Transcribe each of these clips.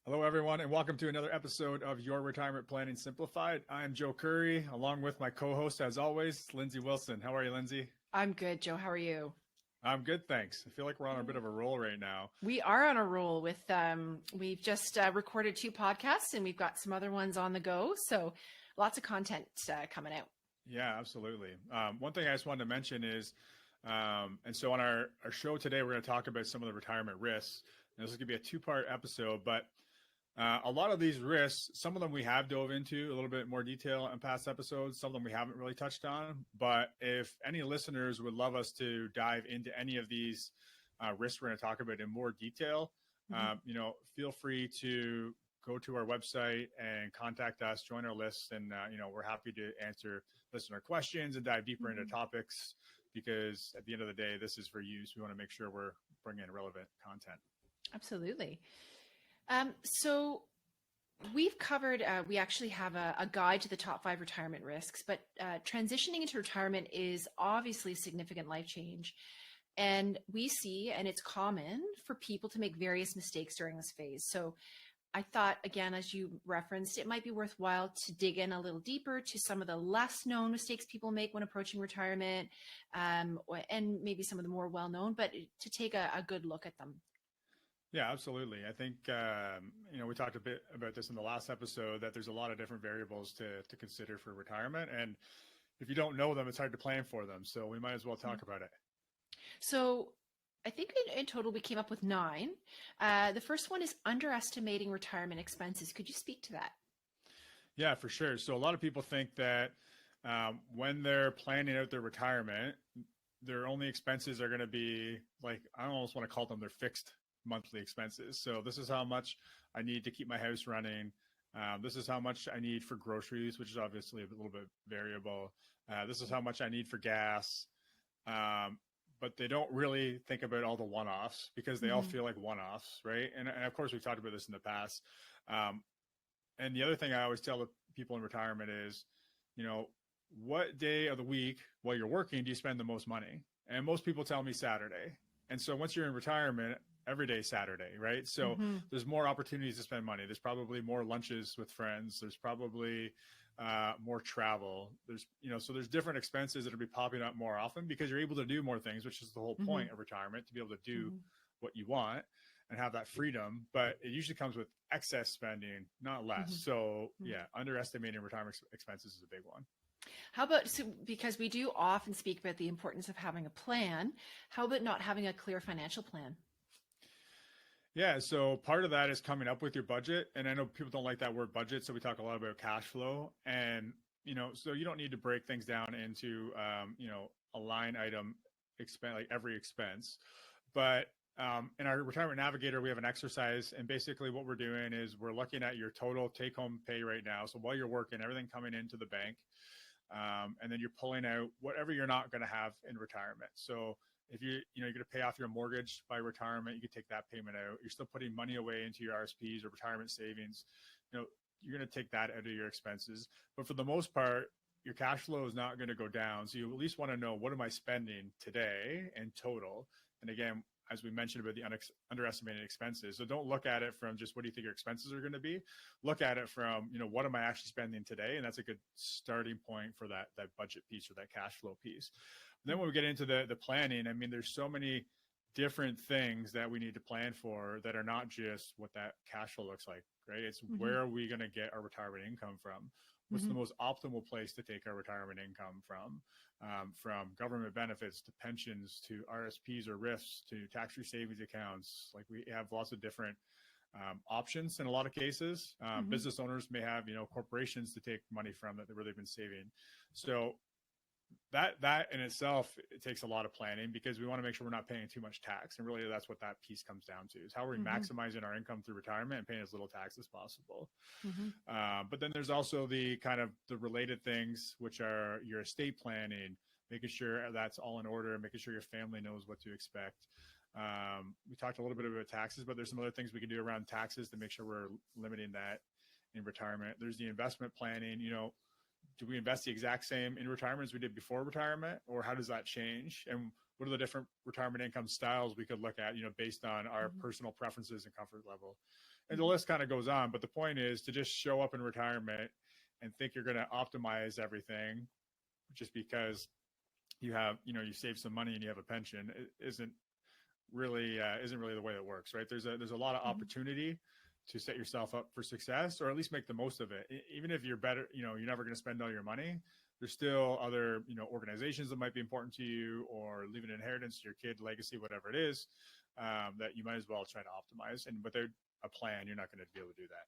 Hello, everyone, and welcome to another episode of Your Retirement Planning Simplified. I'm Joe Curry, along with my co-host, as always, Lindsay Wilson. How are you, Lindsay? I'm good, Joe. How are you? I'm good, thanks. I feel like we're on a bit of a roll right now. We are on a roll with, we've just recorded 2 podcasts and we've got some other ones on the go. So lots of content coming out. Yeah, absolutely. One thing I just wanted to mention is, and so on our show today, we're going to talk about some of the retirement risks. And this is going to be a 2-part episode, but a lot of these risks, some of them we have dove into a little bit more detail in past episodes. Some of them we haven't really touched on. But if any listeners would love us to dive into any of these risks we're going to talk about in more detail, feel free to go to our website and contact us, join our list, and we're happy to answer listener questions and dive deeper into topics, because at the end of the day, this is for use. We want to make sure we're bringing in relevant content. Absolutely. So we've covered, we actually have a guide to the top 5 retirement risks, but transitioning into retirement is obviously a significant life change. And we see, and it's common for people to make various mistakes during this phase. So I thought, again, as you referenced, it might be worthwhile to dig in a little deeper to some of the less known mistakes people make when approaching retirement, and maybe some of the more well-known, but to take a good look at them. Yeah, absolutely. I think, we talked a bit about this in the last episode, that there's a lot of different variables to consider for retirement. And if you don't know them, it's hard to plan for them. So we might as well talk about it. So I think in total, we came up with 9. The first one is underestimating retirement expenses. Could you speak to that? Yeah, for sure. So a lot of people think that when they're planning out their retirement, their only expenses are going to be like, I almost want to call them their fixed monthly expenses. So this is how much I need to keep my house running. This is how much I need for groceries, which is obviously a little bit variable. This is how much I need for gas. But they don't really think about all the one-offs, because they all feel like one-offs, right? And of course, we've talked about this in the past. And the other thing I always tell the people in retirement is, what day of the week while you're working do you spend the most money? And most people tell me Saturday. And so once you're in retirement, every day Saturday, right? So there's more opportunities to spend money. There's probably more lunches with friends. There's probably more travel. There's, so there's different expenses that will be popping up more often, because you're able to do more things, which is the whole point of retirement, to be able to do what you want and have that freedom. But it usually comes with excess spending, not less. So yeah, underestimating retirement expenses is a big one. How about, so because we do often speak about the importance of having a plan, how about not having a clear financial plan? Yeah, so part of that is coming up with your budget. And I know people don't like that word budget, so we talk a lot about cash flow. And, so you don't need to break things down into, a line item expense, like every expense. But in our Retirement Navigator, we have an exercise. And basically what we're doing is we're looking at your total take-home pay right now. So while you're working, everything coming into the bank. And then you're pulling out whatever you're not going to have in retirement. So if you're going to pay off your mortgage by retirement, you can take that payment out. You're still putting money away into your RSPs or retirement savings. You're going to take that out of your expenses. But for the most part, your cash flow is not going to go down. So you at least want to know, what am I spending today in total? And again, as we mentioned about the underestimated expenses. So don't look at it from just what do you think your expenses are going to be. Look at it from, what am I actually spending today? And that's a good starting point for that budget piece or that cash flow piece. And then when we get into the planning, I mean, there's so many different things that we need to plan for that are not just what that cash flow looks like, right? It's where are we going to get our retirement income from? What's the most optimal place to take our retirement income from government benefits to pensions to RSPs or RIFs to tax-free savings accounts. Like, we have lots of different options in a lot of cases. Business owners may have, corporations to take money from that they've been saving. So that in itself, it takes a lot of planning, because we want to make sure we're not paying too much tax. And really, that's what that piece comes down to, is how we're maximizing our income through retirement and paying as little tax as possible. But then there's also the kind of the related things, which are your estate planning, making sure that's all in order, making sure your family knows what to expect. We talked a little bit about taxes, but there's some other things we can do around taxes to make sure we're limiting that in retirement. There's the investment planning. Do we invest the exact same in retirement as we did before retirement, or how does that change? And what are the different retirement income styles we could look at, based on our personal preferences and comfort level? And the list kind of goes on. But the point is to just show up in retirement and think you're going to optimize everything just because you have, you save some money and you have a pension isn't really the way it works, right? There's a lot of opportunity to set yourself up for success, or at least make the most of it. Even if you're better, you're never going to spend all your money. There's still other, organizations that might be important to you, or leave an inheritance to your kid, legacy, whatever it is, that you might as well try to optimize. And without a plan, you're not going to be able to do that.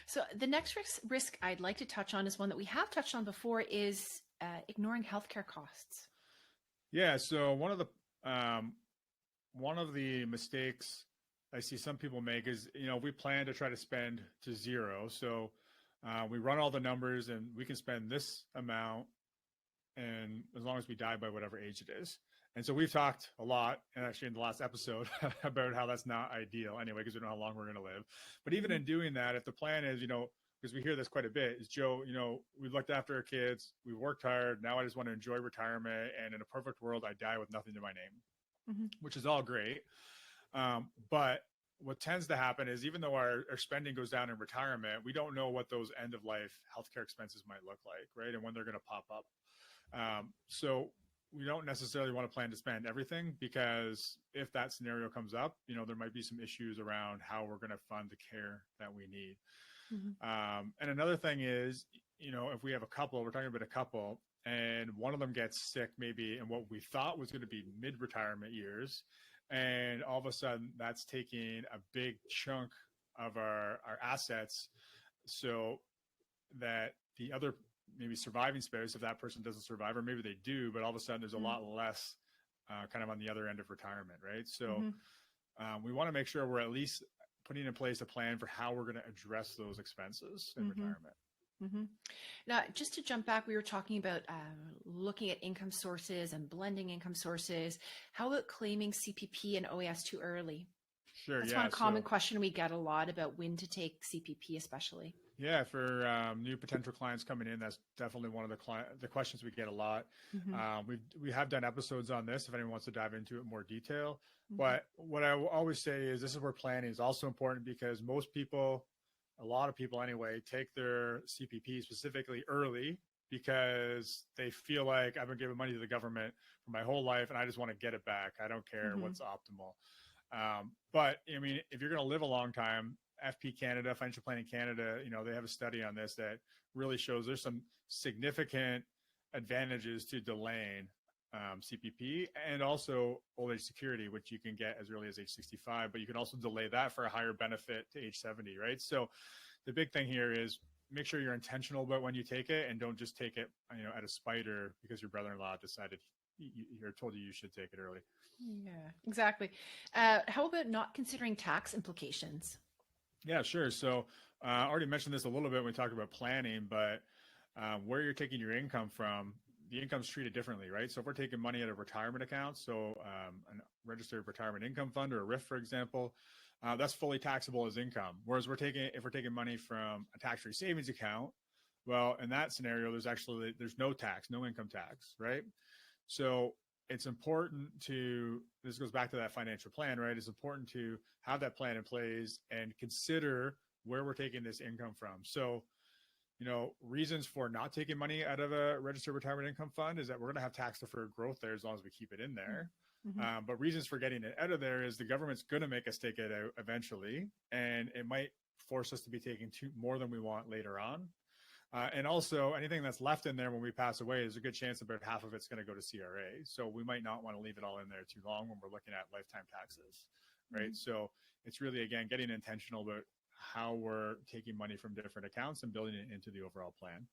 So the next risk I'd like to touch on is one that we have touched on before, is ignoring healthcare costs. Yeah. So one of the mistakes I see some people make is, we plan to try to spend to zero. So we run all the numbers and we can spend this amount, and as long as we die by whatever age it is. And so we've talked a lot, and actually in the last episode, about how that's not ideal anyway, because we don't know how long we're going to live. But even in doing that, if the plan is, because we hear this quite a bit, is, Joe, we've looked after our kids, we've worked hard, now I just want to enjoy retirement, and in a perfect world, I die with nothing to my name, which is all great. But what tends to happen is, even though our spending goes down in retirement, we don't know what those end of life healthcare expenses might look like, right? And when they're going to pop up. So we don't necessarily want to plan to spend everything, because if that scenario comes up, there might be some issues around how we're going to fund the care that we need. And another thing is, if we have a couple, we're talking about a couple, and one of them gets sick maybe in what we thought was going to be mid-retirement years, and all of a sudden that's taking a big chunk of our assets, so that the other maybe surviving spouse, if that person doesn't survive, or maybe they do, but all of a sudden there's a lot less kind of on the other end of retirement, right? So we want to make sure we're at least putting in place a plan for how we're going to address those expenses in retirement. Now, just to jump back, we were talking about looking at income sources and blending income sources. How about claiming CPP and OAS too early? Sure. That's one common question we get a lot, about when to take CPP, especially. Yeah, for new potential clients coming in, that's definitely one of the questions we get a lot. We have done episodes on this if anyone wants to dive into it in more detail. But what I will always say is, this is where planning is also important, because most people, a lot of people anyway, take their CPP specifically early because they feel like, I've been giving money to the government for my whole life and I just want to get it back. I don't care what's optimal. But I mean, if you're going to live a long time, FP Canada, Financial Planning Canada, they have a study on this that really shows there's some significant advantages to delaying CPP, and also old age security, which you can get as early as age 65, but you can also delay that for a higher benefit to age 70, right? So the big thing here is, make sure you're intentional about when you take it, and don't just take it, at a spite, or because your brother-in-law decided you're told you should take it early. Yeah, exactly. How about not considering tax implications? Yeah, sure. So I already mentioned this a little bit when we talked about planning, but where you're taking your income from, the income's treated differently, right? So if we're taking money out of retirement accounts, so a registered retirement income fund, or a RIF, for example, that's fully taxable as income. Whereas if we're taking money from a tax-free savings account, well, in that scenario, there's no tax, no income tax, right? So it's important this goes back to that financial plan, right? It's important to have that plan in place and consider where we're taking this income from. So, reasons for not taking money out of a registered retirement income fund is that we're going to have tax deferred growth there as long as we keep it in there. But reasons for getting it out of there is the government's going to make us take it out eventually, and it might force us to be taking more than we want later on. And also, anything that's left in there when we pass away, there's a good chance about half of it's going to go to CRA. So we might not want to leave it all in there too long when we're looking at lifetime taxes, right? So it's really, again, getting intentional about how we're taking money from different accounts and building it into the overall plan.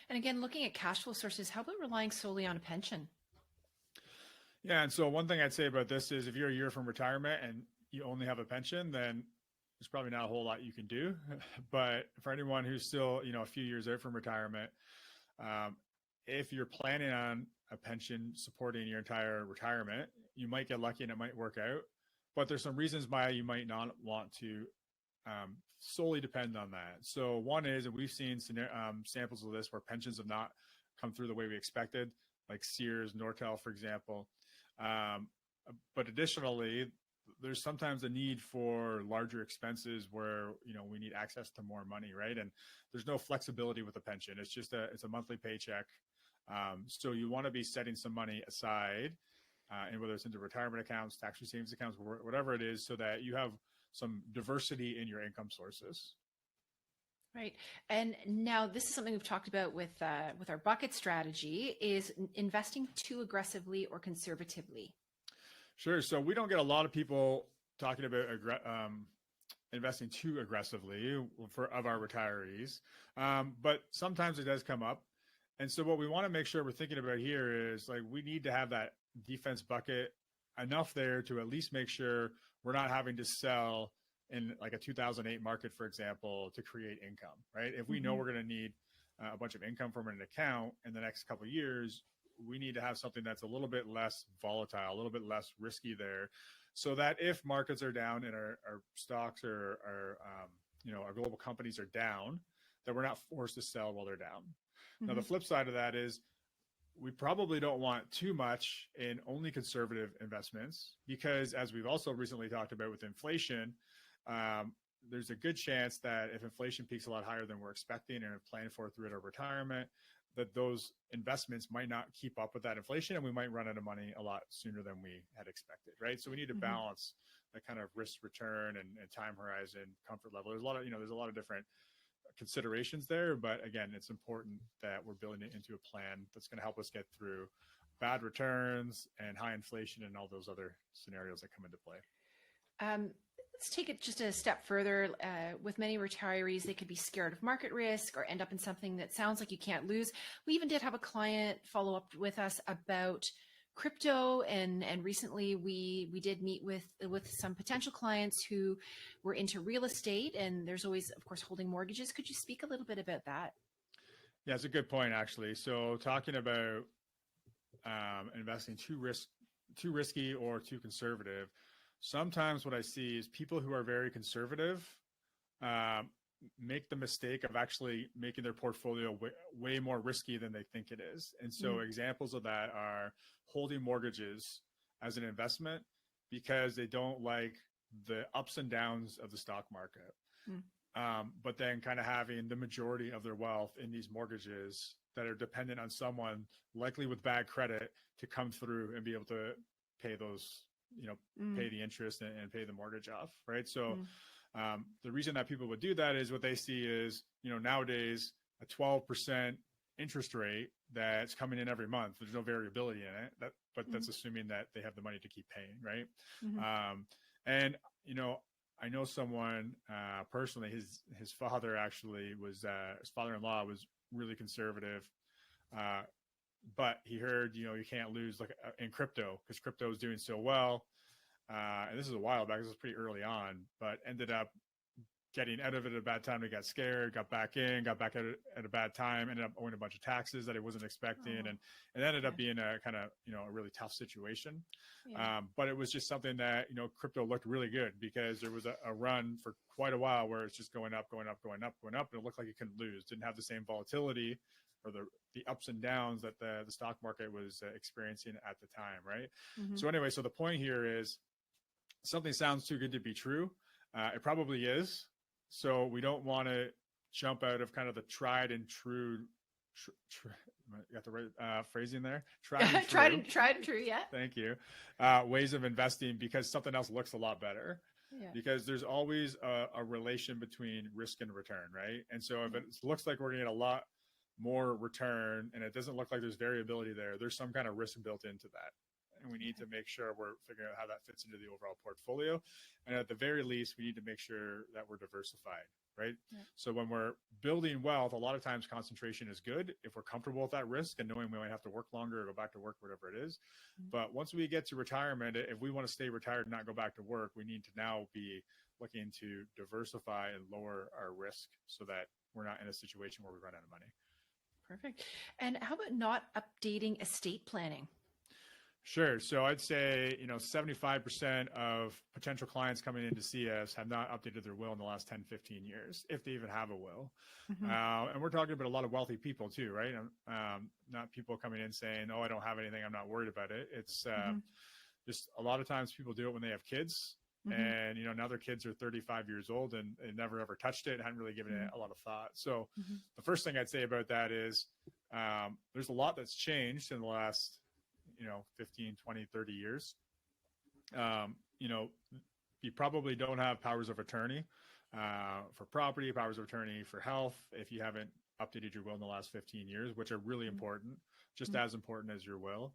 And again, looking at cash flow sources, how about relying solely on a pension? Yeah, and so one thing I'd say about this is, if you're a year from retirement and you only have a pension, then there's probably not a whole lot you can do. But for anyone who's still, a few years out from retirement, if you're planning on a pension supporting your entire retirement, you might get lucky and it might work out. But there's some reasons why you might not want to solely depend on that. So one is, and we've seen samples of this where pensions have not come through the way we expected, like Sears, Nortel, for example. But additionally, there's sometimes a need for larger expenses where, we need access to more money, right? And there's no flexibility with a pension. It's just it's a monthly paycheck. So you want to be setting some money aside, and whether it's into retirement accounts, tax-free savings accounts, whatever it is, so that you have some diversity in your income sources. Right. And now this is something we've talked about with our bucket strategy, is investing too aggressively or conservatively. Sure. So we don't get a lot of people talking about investing too aggressively of our retirees, but sometimes it does come up. And so what we want to make sure we're thinking about here is, like, we need to have that defense bucket enough there to at least make sure we're not having to sell in like a 2008 market, for example, to create income, right? If we know we're going to need a bunch of income from an account in the next couple of years, we need to have something that's a little bit less volatile, a little bit less risky there, so that if markets are down and our stocks or our global companies are down, that we're not forced to sell while they're down. Now, the flip side of that is we probably don't want too much in only conservative investments, because as we've also recently talked about with inflation, there's a good chance that if inflation peaks a lot higher than we're expecting and have planned for through our retirement, that those investments might not keep up with that inflation, and we might run out of money a lot sooner than we had expected, right? So we need to balance that kind of risk return and time horizon, comfort level. There's a lot of different considerations there, but again, it's important that we're building it into a plan that's going to help us get through bad returns and high inflation and all those other scenarios that come into play. Let's take it just a step further. With many retirees, they could be scared of market risk or end up in something that sounds like you can't lose. We even did have a client follow up with us about crypto, and recently we did meet with some potential clients who were into real estate, and there's always, of course, holding mortgages. Could you speak a little bit about that? Yeah, it's a good point, actually. So talking about investing too risky or too conservative, sometimes what I see is people who are very conservative make the mistake of actually making their portfolio way more risky than they think it is. And so examples of that are holding mortgages as an investment because they don't like the ups and downs of the stock market. But then kind of having the majority of their wealth in these mortgages that are dependent on someone likely with bad credit to come through and be able to pay those, pay the interest and pay the mortgage off, right? So the reason that people would do that is what they see is, nowadays a 12% interest rate that's coming in every month. There's no variability in it, but that's assuming that they have the money to keep paying, right? And I know someone personally. His father actually was his father-in-law was really conservative, but he heard you can't lose like in crypto because crypto is doing so well. And this is a while back. This was pretty early on, but ended up getting out of it at a bad time. He got scared, got back in, got back at a bad time, ended up owing a bunch of taxes that he wasn't expecting. And it ended up being a kind of, a really tough situation. But it was just something that, crypto looked really good because there was a run for quite a while where it's just going up, going up, going up, going up. And it looked like it couldn't lose. Didn't have the same volatility or the ups and downs that the stock market was experiencing at the time, right? So anyway, so the point here is something sounds too good to be true. It probably is. So we don't want to jump out of kind of the tried and true. You got the right phrasing there. Tried and true. Yeah. Thank you. Ways of investing because something else looks a lot better. Because there's always a relation between risk and return, right? And so if it looks like we're going to get a lot more return and it doesn't look like there's variability there, there's some kind of risk built into that. And we need to make sure we're figuring out how that fits into the overall portfolio. And at the very least, we need to make sure that we're diversified, right? So when we're building wealth, a lot of times concentration is good if we're comfortable with that risk and knowing we might have to work longer or go back to work, whatever it is. But once we get to retirement, if we want to stay retired and not go back to work, we need to now be looking to diversify and lower our risk so that we're not in a situation where we run out of money. Perfect. And how about not updating estate planning? Sure. So I'd say, 75% of potential clients coming in to see us have not updated their will in the last 10, 15 years, if they even have a will. And we're talking about a lot of wealthy people too, right? Not people coming in saying, oh, I don't have anything, I'm not worried about it. It's, just a lot of times people do it when they have kids. And, now their kids are 35 years old and they never ever touched it and hadn't really given it a lot of thought. So the first thing I'd say about that is there's a lot that's changed in the last, 15, 20, 30 years. You probably don't have powers of attorney for property, powers of attorney for health, if you haven't updated your will in the last 15 years, which are really important, just as important as your will.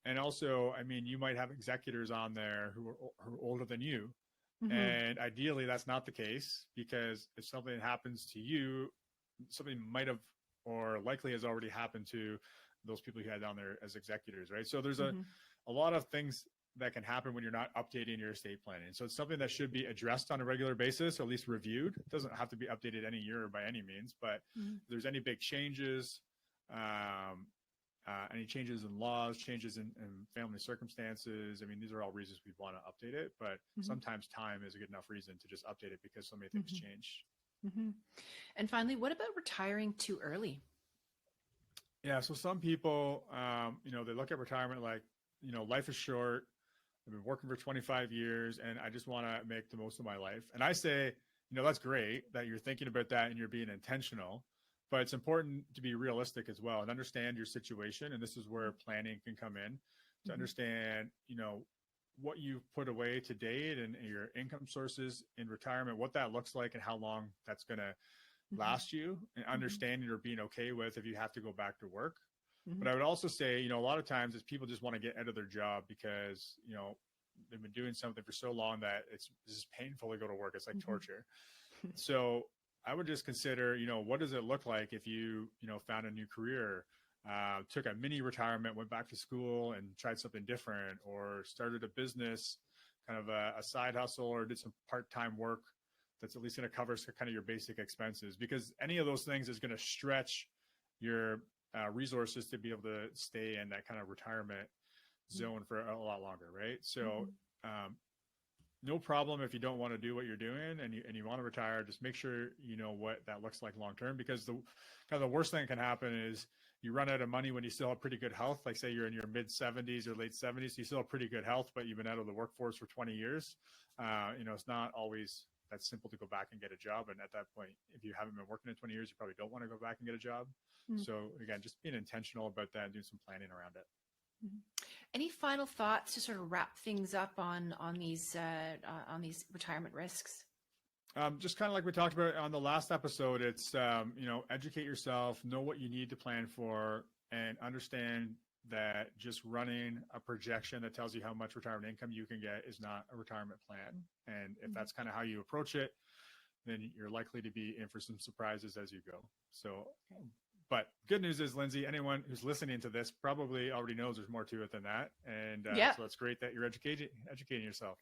And also, you might have executors on there who are older than you. And ideally that's not the case, because if something happens to you, something might have or likely has already happened to those people you had down there as executors, right? So there's a lot of things that can happen when you're not updating your estate planning. So it's something that should be addressed on a regular basis, or at least reviewed. It doesn't have to be updated any year by any means, but if there's any big changes, any changes in laws, changes in family circumstances, these are all reasons we want to update it, but sometimes time is a good enough reason to just update it because so many things change. And finally, what about retiring too early? Yeah, so some people, they look at retirement like, life is short. I've been working for 25 years and I just want to make the most of my life. And I say, that's great that you're thinking about that and you're being intentional, but it's important to be realistic as well and understand your situation. And this is where planning can come in to understand, what you've put away to date and your income sources in retirement, what that looks like and how long that's going to last you, and understanding or being okay with if you have to go back to work. But I would also say, a lot of times is people just want to get out of their job because, they've been doing something for so long that it's just painful to go to work. It's like torture. So I would just consider, what does it look like if you, found a new career, took a mini retirement, went back to school and tried something different, or started a business, kind of a side hustle, or did some part-time work that's at least going to cover kind of your basic expenses, because any of those things is going to stretch your resources to be able to stay in that kind of retirement zone for a lot longer, right? So no problem if you don't want to do what you're doing and you want to retire. Just make sure you know what that looks like long term, because the worst thing that can happen is you run out of money when you still have pretty good health. Like say you're in your mid 70s or late 70s, you still have pretty good health, but you've been out of the workforce for 20 years. It's not always that simple to go back and get a job. And at that point, if you haven't been working in 20 years, you probably don't want to go back and get a job. So again, just being intentional about that and doing some planning around it. Any final thoughts to sort of wrap things up on these retirement risks? Just kind of like we talked about on the last episode, it's, educate yourself, know what you need to plan for, and understand that just running a projection that tells you how much retirement income you can get is not a retirement plan. And if that's kind of how you approach it, then you're likely to be in for some surprises as you go. So, but good news is, Lindsay, anyone who's listening to this probably already knows there's more to it than that. And so it's great that you're educating yourself.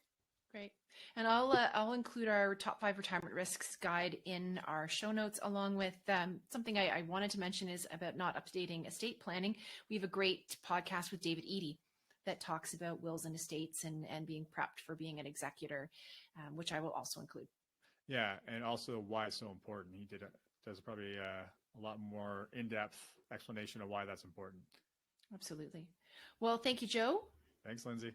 Great. And I'll include our top 5 retirement risks guide in our show notes, along with something I wanted to mention is about not updating estate planning. We have a great podcast with David Eady that talks about wills and estates and being prepped for being an executor, which I will also include. Yeah, and also why it's so important. He does probably a lot more in-depth explanation of why that's important. Absolutely. Well, thank you, Joe. Thanks, Lindsay.